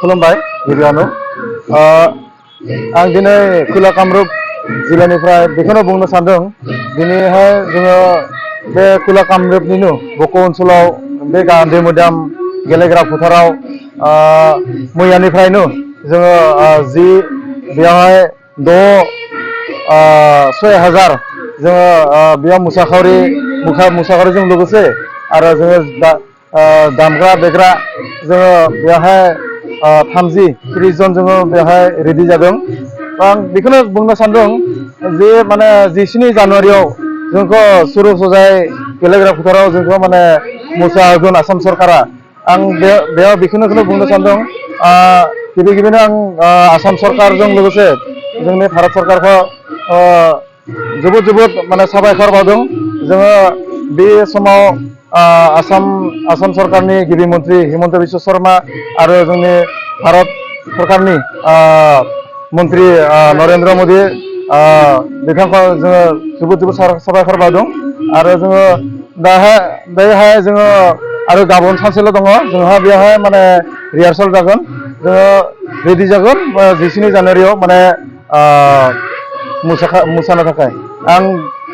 खुलुमबाय गिबियावनो आं दिनै खोला कामरुप जिल्लानिफ्राय बेखौनो बुंनो सानदों दिनैहाय जोङो बे खोला कामरुपनिनो बक' ओनसोलाव बे गान्धी मैदाम गेलेग्रा फोथाराव मैयानिफ्रायनो जोङो जि बेयावहाय 6,000 जोङो बेयाव मुसाखावरिजों लोगोसे आरो जोङो दामग्रा देग्रा जोङो बेवहाय 30-40 जन जोङो बेवहाय रेडि जादों। आं बेखौनो बुंनो सानदों जे माने 19 जानुवारियाव जोंखौ सुरु सजाय गेलेग्रा फोथाराव जोंखौ माने मोसाहोगोन आसाम सरकारा। आं बेयाव बेखौनो बुंनो सानदों गिबियावनो आं आसाम सरकारजों लोगोसे जोंनि भारत सरकारखौ जोबोद माने साबायखर बावदों। जोङो बे समाव आसाम सरकारनि गिबि मन्त्रि हिमन्त बिश्व शर्मा आरो जोंनि भारत सरकारनि मन्त्रि नरेन्द्र मदि बिथांखौ जोङो जोबोद साबायखर बावदों। आरो जोङो दाहाय जोङो आरो गाबोन सानसेल' दङ जोंहा बेवहाय माने रिहार्सेल जागोन। जोङो रेडि जागोन 19 जानुवारियाव माने मोसानो थाखाय। आं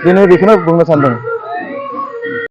दिनै बेखौनो बुंनो सानदों।